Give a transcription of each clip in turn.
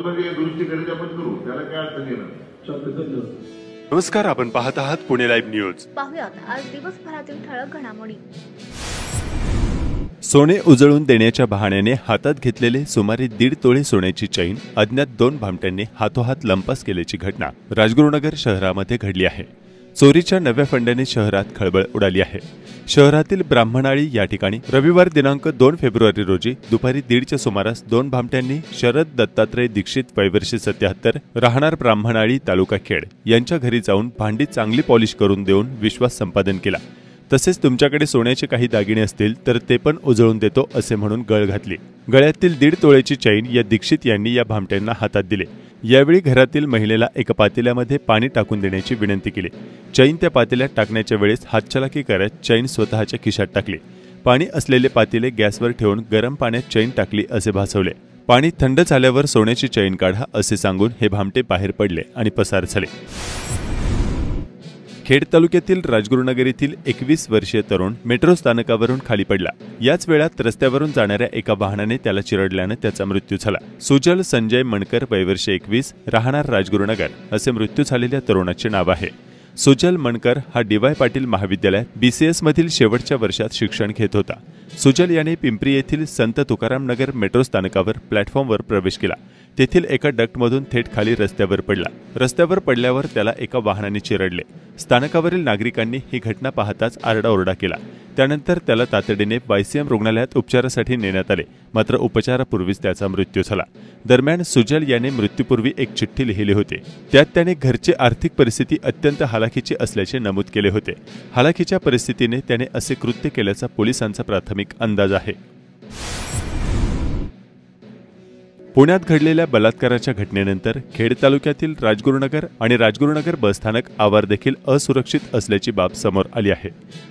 दुरुस्ती करायची आपण करू, त्याला काय अडचण येणार. नमस्कार, आपण पाहत आहात पुणे लाईव्ह न्यूज. पाहुयात आज दिवसभरातील ठळक घडामोडी. सोने उजळून देण्याच्या बहाण्याने हातात घेतलेले सुमारे 1.5 तोळे सोन्याची चैन अज्ञात 2 भामट्यांनी हातोहात लंपास केल्याची घटना राजगुरुनगर शहरामध्ये घडली आहे. चोरीच्या नव्या फंड्याने शहरात खळबळ उडाली आहे. शहरातील ब्राह्मणाळी या ठिकाणी रविवार दिनांक 2 फेब्रुवारी रोजी दुपारी 1:30च्या सुमारास 2 भामट्यांनी शरद दत्तात्रय दीक्षित वयवर्ष 77 राहणार ब्राह्मणाळी तालुका खेड यांच्या घरी जाऊन भांडी चांगली पॉलिश करून देऊन विश्वास संपादन केला. तसेच तुमच्याकडे सोन्याचे काही दागिने असतील तर ते पण उजळून देतो असे म्हणून गळ घातली. गळ्यातील 1.5 तोळ्याची चैन या दीक्षित यांनी या भामट्यांना हातात दिले. यावेळी घरातील महिलेला एका पातेल्यामध्ये पाणी टाकून देण्याची विनंती केली. चैन त्या पातेल्यात टाकण्याच्या वेळेस हातचलाकी करत चैन स्वतःच्या खिशात टाकली. पाणी असलेले पातेले गॅसवर ठेवून गरम पाण्यात चैन टाकली असे भासवले. पाणी थंड झाल्यावर सोन्याची चैन काढा असे सांगून हे भामटे बाहेर पडले आणि पसार झाले. खेड तालुक्यातील राजगुरुनगर येथील 21 वर्षीय तरुण मेट्रो स्थानकावरून खाली पडला. याच वेळात रस्त्यावरून जाणाऱ्या एका वाहनाने त्याला चिरडल्याने त्याचा मृत्यू झाला. सुजल संजय मणकर वयवर्ष 21 राहणार राजगुरुनगर असे मृत्यू झालेल्या तरुणाचे नाव आहे. सुजल मणकर हा DY पाटील महाविद्यालयात BCS मधील शेवटच्या वर्षात शिक्षण घेत होता. सुजल याने पिंपरी येथील संत तुकाराम नगर मेट्रो स्थानकावर प्लॅटफॉर्मवर प्रवेश केला. तेथील एका डक्टमधून थेट खाली रस्त्यावर पडला. रस्त्यावर पडल्यावर त्याला एका वाहनाने चिरडले. स्थानकावरील नागरिकांनी ही घटना पाहताच आरडाओरडा केला. त्यानंतर त्याला तातडीने YCM रुग्णालयात उपचारासाठी नेण्यात आले. मात्र उपचारापूर्वीच त्याचा मृत्यू झाला. दरम्यान सुजल याने मृत्यूपूर्वी एक चिठ्ठी लिहिली होती. त्यात त्याने घरची आर्थिक परिस्थिती अत्यंत हालाखीची असल्याचे नमूद केले होते. हालाखीच्या परिस्थितीने त्याने असे कृत्य केल्याचा पोलिसांचा प्राथमिक अंदाज आहे. पुण्यात घडलेल्या बलात्काराच्या घटनेनंतर खेड तालुक्यातील राजगुरुनगर आणि राजगुरुनगर बसस्थानक आवार देखील असुरक्षित असल्याची बाब समोर आली आहे.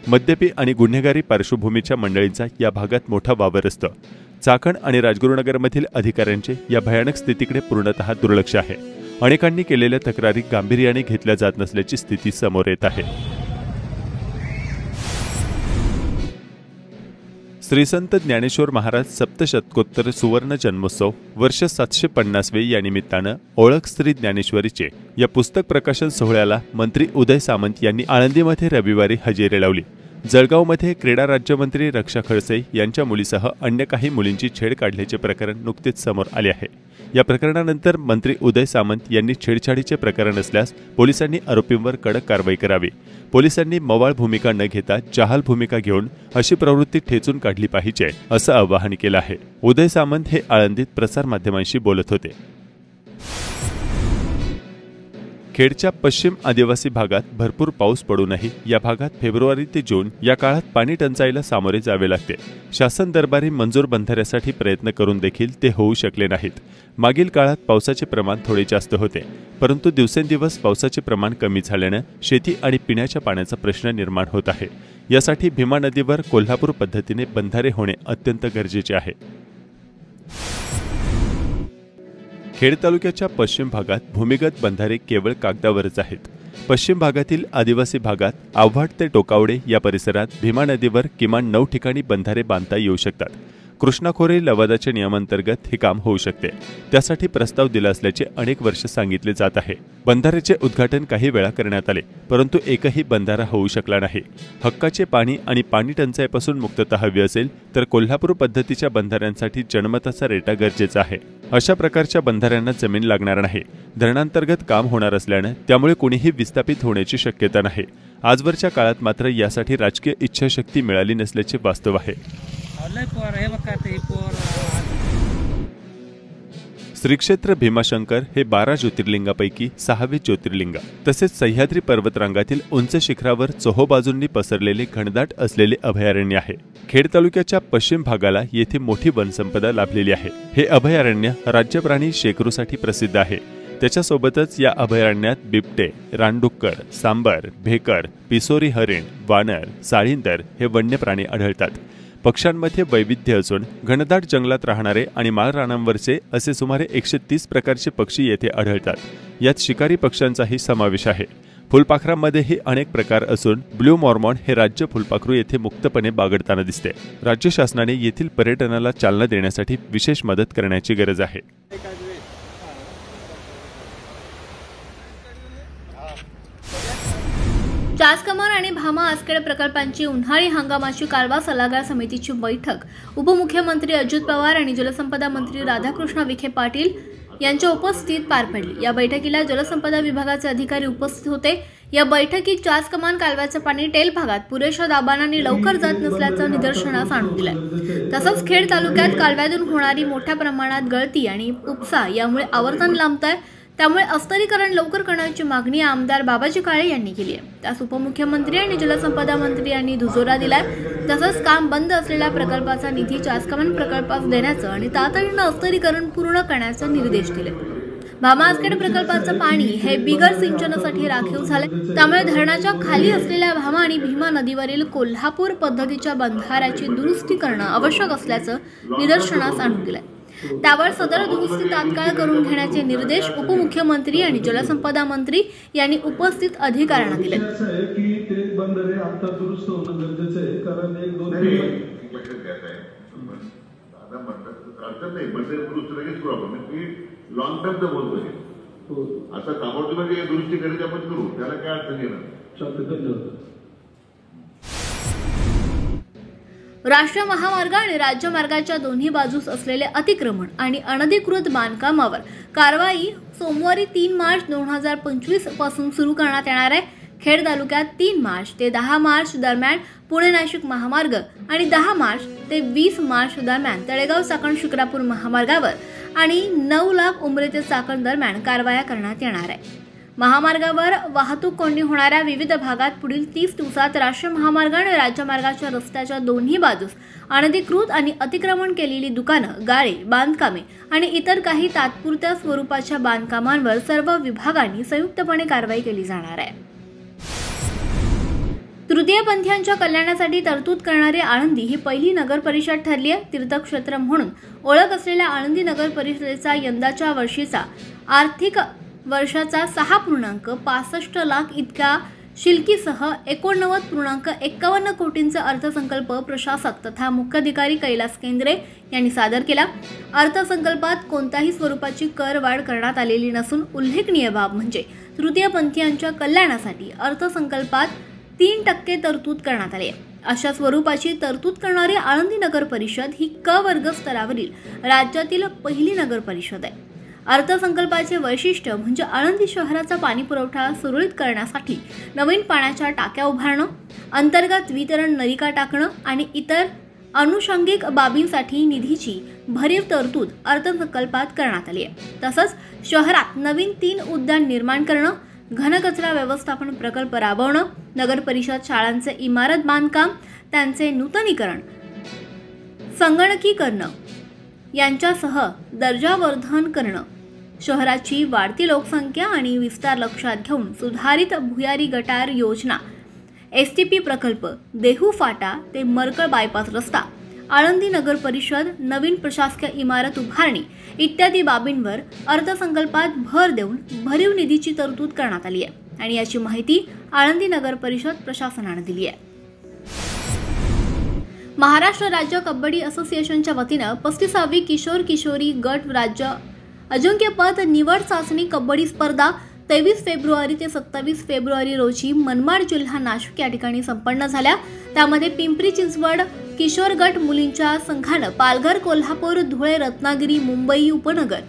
मद्यपी आणि गुन्हेगारी पार्श्वभूमीच्या मंडळींचा या भागात मोठा वावर असतो. चाकण आणि राजगुरुनगरमधील अधिकाऱ्यांचे या भयानक स्थितीकडे पूर्णतः दुर्लक्ष आहे. अनेकांनी केलेल्या तक्रारी गांभीर्याने घेतल्या जात नसल्याची स्थिती समोर येत आहे. श्री संत ज्ञानेश्वर महाराज सप्तशतकोत्तर सुवर्ण जन्मोत्सव वर्ष 750वे या निमित्तानं ओळख श्री ज्ञानेश्वरीचे या पुस्तक प्रकाशन सोहळ्याला मंत्री उदय सामंत यांनी आळंदीमध्ये रविवारी हजेरी लावली. जळगावमध्ये क्रीडा राज्यमंत्री रक्षा खडसे यांच्या मुलीसह अन्य काही मुलींची छेड काढल्याचे प्रकरण नुकतेच समोर आले आहे. या प्रकरणानंतर मंत्री उदय सामंत यांनी छेडछाडीचे प्रकरण असल्यास पोलिसांनी आरोपींवर कडक कारवाई करावी. पोलिसांनी मवाळ भूमिका न घेता जहाल भूमिका घेऊन अशी प्रवृत्ती ठेचून काढली पाहिजे असं आवाहन केलं आहे. उदय सामंत हे आळंदीत प्रसारमाध्यमांशी बोलत होते. खेडच्या पश्चिम आदिवासी भागात भरपूर पाऊस पडूनही या भागात फेब्रुवारी ते जून या काळात पाणी टंचाईला सामोरे जावे लागते. शासन दरबारी मंजूर बंधाऱ्यासाठी प्रयत्न करून देखील ते होऊ शकले नाहीत. मागील काळात पावसाचे प्रमाण थोडे जास्त होते, परंतु दिवसेंदिवस पावसाचे प्रमाण कमी झाल्याने शेती आणि पिण्याच्या पाण्याचा प्रश्न निर्माण होत आहे. यासाठी भीमा नदीवर कोल्हापूर पद्धतीने बंधारे होणे अत्यंत गरजेचे आहे. खेड तालुक्याच्या पश्चिम भागात भूमिगत बंधारे केवळ कागदावरच आहेत. पश्चिम भागातील आदिवासी भागात आव्हाड ते टोकावडे या परिसरात भीमा नदीवर किमान 9 ठिकाणी बंधारे बांधता येऊ शकतात. कृष्णा खोरे लवादाच्या नियमांतर्गत हे काम होऊ शकते. त्यासाठी प्रस्ताव दिला असल्याचे अनेक वर्ष सांगितले जात आहे. बंधाऱ्याचे उद्घाटन काही वेळा करण्यात आले, परंतु एकही बंधारा होऊ शकला नाही. हक्काचे पाणी आणि पाणी टंचाईपासून मुक्तता हवी असेल तर कोल्हापूर पद्धतीच्या बंधाऱ्यांसाठी जनमताचा रेटा गरजेचा आहे. अशा प्रकारच्या बंधाऱ्यांना जमीन लागणार नाही. धरणांतर्गत काम होणार असल्याने त्यामुळे कोणीही विस्थापित होण्याची शक्यता नाही. आजवरच्या काळात मात्र यासाठी राजकीय इच्छाशक्ती मिळाली नसल्याचे वास्तव आहे. श्री क्षेत्र भीमाशंकर हे 12 ज्योतिर्लिंगापैकी 6वे ज्योतिर्लिंग तसेच सह्याद्री पर्वतरांगातील उंच शिखरावर चोहोबाजूंनी पसरलेले घनदाट असलेले अभयारण्य आहे. खेड तालुक्याच्या पश्चिम भागाला येथे मोठी वनसंपदा लाभलेली आहे. हे अभयारण्य राज्य प्राणी शेकरूसाठी प्रसिद्ध आहे. त्याच्यासोबतच या अभयारण्यात बिबटे, रानडुक्कर, सांबर, भेकर, पिसोरी हरिण, वानर, साळींदर हे वन्य प्राणी आढळतात. पक्ष्यांमध्ये वैविध्य असून घनदाट जंगलात राहणारे आणि माळरानांवरचे असे सुमारे 130 प्रकारचे पक्षी येथे आढळतात. यात शिकारी पक्ष्यांचाही समावेश आहे. फुलपाखरांमध्येही अनेक प्रकार असून ब्लू मॉर्मॉन हे राज्य फुलपाखरू येथे मुक्तपणे बागडताना दिसते. राज्य शासनाने येथील पर्यटनाला चालना देण्यासाठी विशेष मदत करण्याची गरज आहे. चासकमान आणि भामा आसखेड प्रकल्पांची उन्हाळी हंगामाची कालवा सल्लागार समितीची बैठक उपमुख्यमंत्री अजित पवार आणि जलसंपदा मंत्री राधाकृष्ण विखे पाटील यांच्या उपस्थितीत पार पडली। या बैठकीला जलसंपदा विभागाचे अधिकारी उपस्थित होते। या बैठकीत चासकमान कालव्याचे पाणी टेल भागात पुरेशा दाबाने आणि लवकर जात नसल्याचं निदर्शनास आणून दिलंय। तसंच खेड तालुक्यात कालव्यातून होणारी मोठ्या प्रमाणात गळती आणि उपसा यामुळे आवर्तन लांबतंय। त्यामुळे अस्तरीकरण लवकर करण्याची मागणी आमदार बाबाजी काळे यांनी केली आहे। त्यास उपमुख्यमंत्री आणि जलसंपदा मंत्री यांनी दुजोरा दिलाय। तसंच काम बंद असलेल्या प्रकल्पाचा निधी चासकमान प्रकल्पास देण्याचं आणि तातडीनं अस्तरीकरण पूर्ण करण्याचे निर्देश दिले। भामा आसखेड प्रकल्पाचं पाणी हे बिगर सिंचनासाठी राखीव झाले। त्यामुळे धरणाच्या खाली असलेल्या भामा आणि भीमा नदीवरील कोल्हापूर पद्धतीच्या बंधाऱ्याची दुरुस्ती करणं आवश्यक असल्याचं निदर्शनास आणून दिलंय। त्यावर सदर दुरुस्ती तात्काळ करून घेण्याचे निर्देश उपमुख्यमंत्री आणि जलसंपदा मंत्री यांनी उपस्थित अधिकाऱ्यांना दिले। की ते बंधारे आता दुरुस्त होणं गरजेचं आहे, कारण 1-2 नाही बंधारे दुरुस्त लगेच करू आपण, की लॉंग टर्मचं बोलतोय। आता ताबडतोब दुरुस्ती करायची आपण करू, त्याला काय अडचण येणार। राष्ट्रीय महामार्ग आणि राज्य मार्गाच्या दोन्ही बाजूस असलेले अतिक्रमण आणि अनधिकृत बांधकामावर कारवाई सोमवारी 3 मार्च 2025 पासून सुरू करण्यात येणार आहे। खेड तालुक्यात 3 मार्च ते 10 मार्च दरम्यान पुणे नाशिक महामार्ग आणि 10 मार्च ते 20 मार्च दरम्यान तळेगाव चाकण शिक्रापूर महामार्गावर आणि 9 लाख उमरे ते चाकण दरम्यान कारवाया करण्यात येणार आहे। महामार्गावर वाहतूक कोंडी होणाऱ्या विविध भागात पुढील 30 दिवसात राष्ट्रीय महामार्ग आणि राज्यमार्गाच्या रस्त्याच्या दोन्ही बाजूस अनधिकृत आणि अतिक्रमण केलेली दुकानं, गाळे, बांधकामे आणि इतर काही तात्पुरत्या स्वरूपाच्या बांधकामांवर सर्व विभागांनी संयुक्तपणे कारवाई केली जाणार आहे। तृतीयपंथीयांच्या कल्याणासाठी तरतूद करणारी आळंदी ही पहिली नगर परिषद ठरली आहे। तीर्थक्षेत्र म्हणून ओळख असलेल्या आळंदी नगर परिषदेचा यंदाच्या वर्षीचा आर्थिक वर्षाचा 6.65 लाख इतक्या शिल्कीसह 89.51 कोटींचा अर्थसंकल्प प्रशासक तथा मुख्याधिकारी कैलास केंद्रे यांनी सादर केला। अर्थसंकल्पात कोणत्याही स्वरूपाची करवाढ करण्यात आलेली नसून उल्लेखनीय बाब म्हणजे तृतीयपंथीयांच्या कल्याणासाठी अर्थसंकल्पात 3% तरतूद करण्यात आली आहे। अशा स्वरूपाची तरतूद करणारी आळंदी नगर परिषद ही क वर्ग स्तरावरील राज्यातील पहिली नगर परिषद आहे। अर्थसंकल्पाचे वैशिष्ट्य म्हणजे आळंदी शहराचा पाणी पुरवठा सुरळीत करण्यासाठी नवीन पाण्याच्या टाक्या उभारणं, अंतर्गत वितरण नलिका टाकणं आणि इतर अनुषंगिक बाबींसाठी निधीची भरीव तरतूद अर्थसंकल्पात करण्यात आली आहे। तसंच शहरात नवीन 3 उद्यान निर्माण करणं, घनकचरा व्यवस्थापन प्रकल्प राबवणं, नगर परिषद शाळांचे इमारत बांधकाम, त्यांचे नूतनीकरण, संगणकीकरण यांच्यासह दर्जावर्धन करणं, शहराची वाढती लोकसंख्या आणि विस्तार लक्षात घेऊन सुधारित भुयारी गटार योजना, STP प्रकल्प, देहू फाटा ते मरकळ बायपास रस्ता, आळंदी नगर परिषद, नवीन प्रशासकीय इमारत उभारणी इत्यादी बाबींवर अर्थसंकल्पात भर देऊन भरीव निधीची तरतूद करण्यात आली आहे आणि याची माहिती आळंदी नगर परिषद प्रशासनाने दिली आहे। महाराष्ट्र राज्य कबड्डी असोसिएशनच्या वतीनं 35वी किशोर किशोरी गट राज्य अजिंक्यपद निवड चाचणी कबड्डी स्पर्धा 23 फेब्रुवारी ते 27 फेब्रुवारी रोजी मनमाड जिल्हा नाशिक या ठिकाणी संपन्न झाल्या। त्यामध्ये पिंपरी चिंचवड किशोर गट मुलींच्या संघानं पालघर, कोल्हापूर, धुळे, रत्नागिरी, मुंबई उपनगर,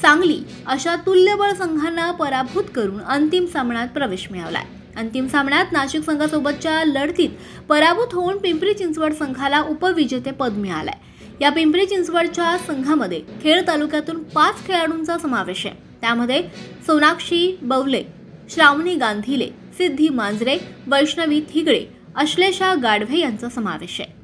सांगली अशा तुल्यबळ संघांना पराभूत करून अंतिम सामन्यात प्रवेश मिळवलाय। अंतिम सामन्यात नाशिक संघासोबतच्या लढतीत पराभूत होऊन पिंपरी चिंचवड संघाला उपविजेतेपद मिळालंय। या पिंपरी चिंचवडच्या संघामध्ये खेड तालुक्यातून 5 खेळाडूंचा समावेश आहे। त्यामध्ये सोनाक्षी बवले, श्रावणी गांधीले, सिद्धी मांजरे, वैष्णवी थिगळे, अश्लेषा गाढवे यांचा समावेश आहे।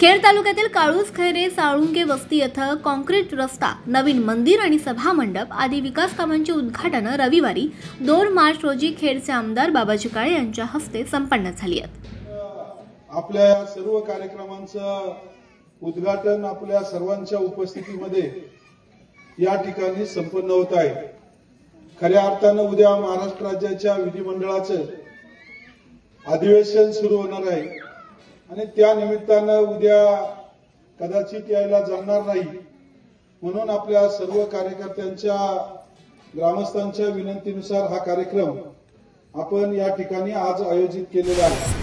खेड तालुक्यातील काळूस, खैरे, साळुंगे वस्ती येथे कॉन्क्रीट रस्ता, नवीन मंदिर आणि सभा मंडप आदी विकास कामांची उद्घाटन रविवारी 2 मार्च रोजी खेडचे आमदार बाबाजी काळे यांच्या हस्ते संपन्न झाली आहेत। आपल्या सर्व कार्यक्रमांचं उद्घाटन आपल्या सर्वांच्या उपस्थितीमध्ये या ठिकाणी संपन्न होत आहे। खऱ्या अर्थानं उद्या महाराष्ट्र राज्याच्या विधिमंडळाचं अधिवेशन सुरू होणार आहे आणि त्या निमित्तानं उद्या कदाचित यायला जमणार नाही, म्हणून आपल्या सर्व कार्यकर्त्यांच्या, ग्रामस्थांच्या विनंतीनुसार हा कार्यक्रम आपण या ठिकाणी आज आयोजित केलेलं आहे।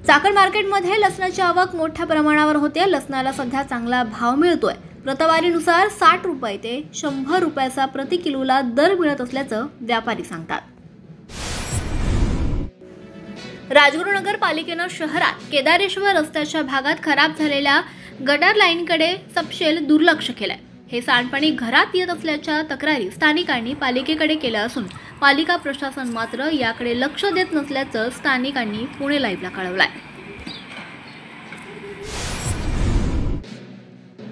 चाकण मार्केटमध्ये लसणाची आवक मोठ्या प्रमाणावर होते। लसणाला सध्या चांगला भाव मिळतोय। प्रतवारीनुसार 60 रुपये ते 100 रुपयाचा प्रति किलोला दर मिळत असल्याचं व्यापारी सांगतात। राजगुरुनगर पालिकेनं शहरात केदारेश्वर रस्त्याच्या भागात खराब झालेल्या गटर लाईनकडे सपशेल दुर्लक्ष केलंय। हे सांडपाणी घरात येत असल्याच्या तक्रारी स्थानिकांनी पालिकेकडे केल्या असून पालिका प्रशासन मात्र याकडे लक्ष देत नसल्याचं स्थानिकांनी पुणे लाईव्हला कळवलंय।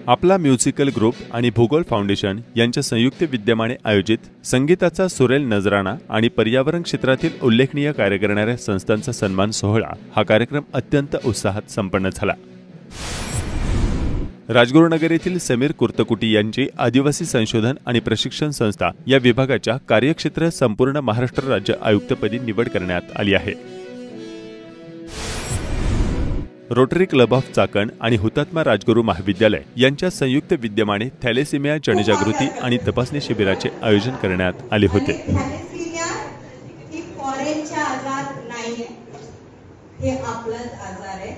आपला म्युझिकल ग्रुप आणि भूगोल फाउंडेशन यांच्या संयुक्त विद्यमाने आयोजित संगीताचा सुरेल नजराणा आणि पर्यावरण क्षेत्रातील उल्लेखनीय कार्य करणाऱ्या संस्थांचा सन्मान सोहळा हा कार्यक्रम अत्यंत उत्साहात संपन्न झाला। राजगुरुनगर येथील समीर कुर्तकुटी यांची आदिवासी संशोधन आणि प्रशिक्षण संस्था या विभागाच्या कार्यक्षेत्र संपूर्ण महाराष्ट्र राज्य आयुक्तपदी निवड करण्यात आली आहे। रोटरी क्लब ऑफ चाकण आणि हुतात्मा राजगुरू महाविद्यालय यांच्या संयुक्त विद्यमाने थॅलेसिमिया जनजागृती आणि तपासणी शिबिराचे आयोजन करण्यात आले होते। थॅलेसिमिया ही फॉरेनचा आजार नाहीये, हे आपलाच आजार आहे।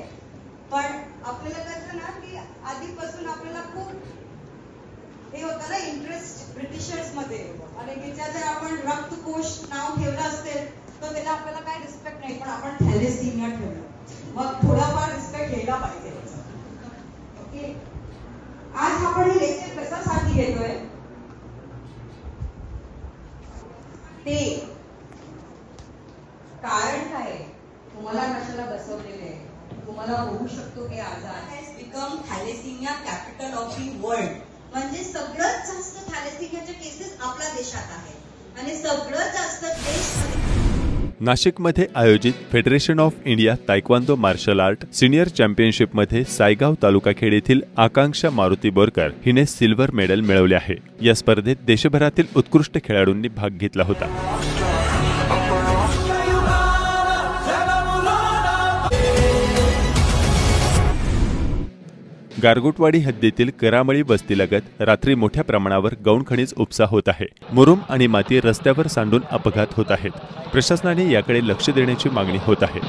पण आपल्याला कसं ना की आधीपासून आपल्याला खूप हे होतं ना इंटरेस्ट ब्रिटिशर्स मध्ये, आणि त्याच्या जर आपण रक्तकोश नाव ठेवलं असेल तर त्याला आपल्याला काय रिस्पेक्ट नाही, पण आपण थॅलेसिमिया ठेवलं मग थोडाफार रिस्पेक्ट घ्यायला पाहिजे। ओके, आज आपण हे लेक्चर कशासाठी घेतोय ते कारण काय, तुम्हाला कशाला बसवलेले आहे, तुम्हाला होऊ शकतो हे आजार। Has become thalassaemia capital of the world, म्हणजे सगळ्यात जास्त थॅलेसिमियाचे केसेस आपल्या देशात आहेत आणि सगळ्यात जास्त देश नाशिकमध्ये आयोजित federation of India taekwondo martial art senior चॅम्पियनशिपमध्ये सायगाव तालुका खेड येथील आकांक्षा मारुती बोरकर हिने सिल्वर मेडल मिळवले आहे। या स्पर्धेत देशभरातील उत्कृष्ट खेळाडूंनी भाग घेतला होता। गारगोटवाडी हद्दीतील करामळी वस्तीलगत रात्री मोठ्या प्रमाणावर गौण खनिज उपसा होत आहे। मुरुम आणि माती रस्त्यावर सांडून अपघात होत आहेत। प्रशासनाने याकडे लक्ष देण्याची मागणी होत आहे।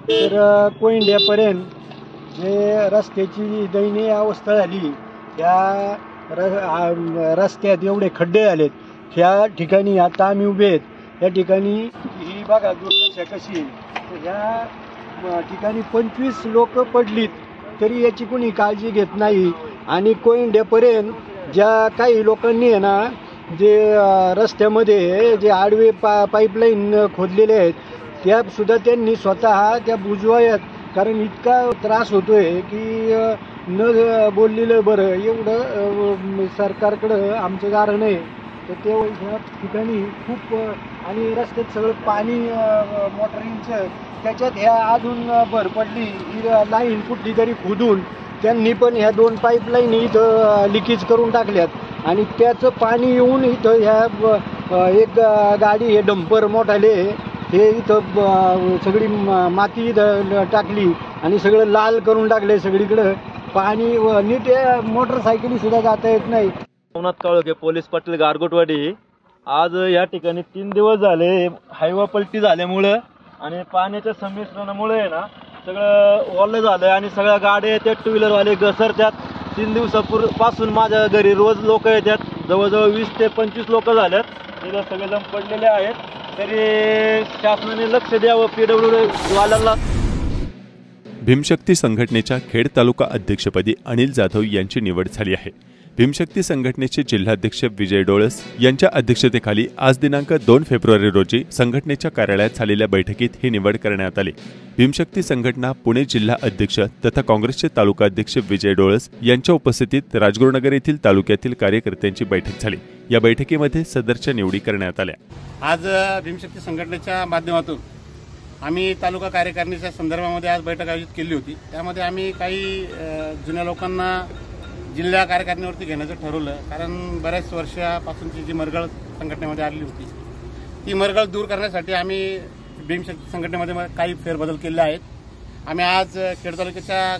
तर कोयंड्यापर्यंत जे रस्त्याची दयनीय अवस्था झाली, त्या रस्त्यात एवढे खड्डे झालेत, ह्या ठिकाणी आता आम्ही उभे आहेत। या ठिकाणी ही बघा दुर्दशा कशी आहे। ह्या ठिकाणी 25 लोक पडलीत तरी याची कोणी काळजी घेत नाही। आणि कोयंड्यापर्यंत ज्या काही लोकांनी आहे ना, जे रस्त्यामध्ये जे आडवे पाईपलाईन खोदलेले आहेत त्या सुद्धा त्यांनी स्वतः त्या बुजवाव्यात, कारण इतका त्रास होतोय की न बोललेलं बरं। एवढं सरकारकडं आमचं गारण आहे, तर ते ह्या ठिकाणी खूप, आणि रस्त्यात सगळं पाणी मोटरिंगचं, त्याच्यात ह्या अजून भर पडली। ही लाईन कुठली तरी खोदून त्यांनी पण ह्या 2 पाईपलाईन इथं लिकेज करून टाकल्यात आणि त्याचं पाणी येऊन इथं ह्या एक गाडी हे डंपर मोठाले हे इथं सगळी माती टाकली आणि सगळं लाल करून टाकले सगळीकडं पाणी, नीट मोटरसायकली सुद्धा जाता येत नाही। सोमनाथ काळोखे, पोलीस पाटील, गारगोटवाडी। आज या ठिकाणी 3 दिवस झाले हायवा पलटी झाल्यामुळं आणि पाण्याच्या संमिश्रणामुळे आहे ना सगळं ओलं झालं आणि सगळ्या गाड्या येतात, 2 व्हीलरवाले घसरतात। 3 दिवसापासून माझ्या घरी रोज लोक येतात, जवळजवळ 20 ते 25 लोक झाल्यात, तिथं सगळेजण पडलेले आहेत। तरी शासनाने लक्ष द्यावं PWD वाल्यांना। भीमशक्ती संघटनेच्या खेड तालुका अध्यक्षपदी अनिल जाधव यांची निवड झाली आहे। भीमशक्ती संघटनेचे जिल्हाध्यक्ष विजय डोळस यांच्या अध्यक्षतेखाली आज दिनांक 2 फेब्रुवारी रोजी संघटनेच्या कार्यालयात झालेल्या बैठकीत ही निवड करण्यात आली। भीमशक्ती संघटना पुणे जिल्हा अध्यक्ष तथा काँग्रेसचे तालुका अध्यक्ष विजय डोळस यांच्या उपस्थितीत राजगुरुनगर येथील तालुक्यातील कार्यकर्त्यांची बैठक झाली। या बैठकीमध्ये सदरच्या निवडी करण्यात आल्या। आज भीमशक्ती संघटनेच्या माध्यमातून आम्ही तालुका कार्यकारिणीच्या संदर्भामध्ये आज बैठक आयोजित केली होती। त्यामध्ये आम्ही काही जुन्या लोकांना जिल्हा कार्यकारिणीवरती घेण्याचं ठरवलं, कारण बऱ्याच वर्षापासूनची जी मरगळ संघटनेमध्ये आलेली होती ती मरगळ दूर करण्यासाठी आम्ही भीमशक्ती संघटनेमध्ये काही फेरबदल केले आहेत। आम्ही आज खेड तालुक्याच्या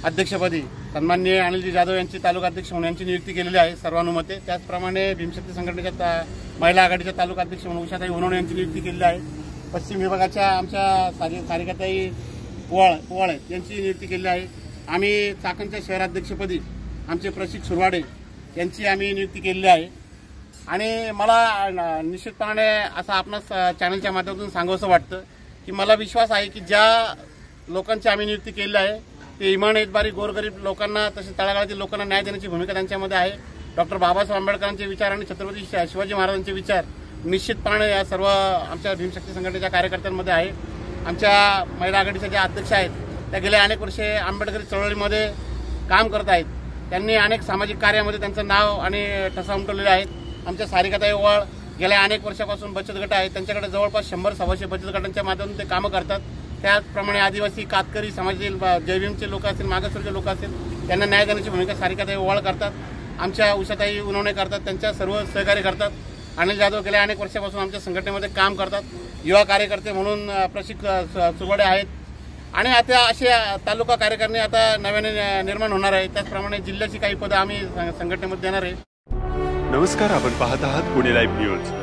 अध्यक्षपदी सन्माननीय अनिलजी जाधव यांची तालुका अध्यक्ष म्हणून यांची नियुक्ती केलेली आहे सर्वानुमते। त्याचप्रमाणे भीमशक्ती संघटनेच्या महिला आघाडीच्या तालुका अध्यक्ष म्हणून उषाताई उनवणे यांची नियुक्ती केलेली आहे। पश्चिम विभागाच्या आमच्या सारिकाताई पोवाळ यांची नियुक्ती केलेली आहे। आम्ही चाकणच्या शहराध्यक्षपदी आमचे प्रशिक सुरवाडे यांची आम्ही नियुक्ती केलेली आहे। आणि मला निश्चितपणे असं आपणास चॅनलच्या माध्यमातून सांगावंसं वाटतं की मला विश्वास आहे की ज्या लोकांची आम्ही नियुक्ती केलेली आहे ते इमान एतबारी गोरगरीब लोकांना तसेच तळागाळातील लोकांना न्याय देण्याची भूमिका त्यांच्यामध्ये आहे। डॉक्टर बाबासाहेब आंबेडकरांचे विचार आणि छत्रपती शिवाजी महाराजांचे विचार निश्चितपणे या सर्व आमच्या भीमशक्ती संघटनेच्या कार्यकर्त्यांमध्ये आहे। आमच्या महिला आघाडीच्या ज्या अध्यक्ष आहेत त्या गेल्या अनेक वर्षे आंबेडकरी चळवळीमध्ये काम करत आहेत। त्यांनी अनेक सामाजिक कार्यामध्ये त्यांचं नाव आणि ठसा उमटवलेले आहेत। आमच्या सारिकाताई ओवाळ गेल्या अनेक वर्षापासून बचत गट आहेत, त्यांच्याकडे जवळपास 100-125 बचत गटांच्या माध्यमातून ते कामं करतात। त्याचप्रमाणे आदिवासी कातकरी समाजातील जयभीमचे लोक असतील, मागासवर्गीय लोक असतील, त्यांना न्याय देण्याची भूमिका सारिकाताई ओवाळ करतात। आमच्या उषाताई उनवणे करतात, त्यांच्या सर्व सहकार्य करतात। अनिल जाधव गेल्या अनेक वर्षापासून आमच्या संघटनेमध्ये काम करतात, युवा कार्यकर्ते म्हणून प्रशिक सुरवाडे आहेत। आणि आता असे तालुका कार्यकारिणी आता नव्याने निर्माण होणार आहे। त्याचप्रमाणे जिल्ह्याची काही पदं आम्ही संघटनेमध्ये देणार आहे। नमस्कार, आपण पाहत आहात पुणे लाईव्ह न्यूज।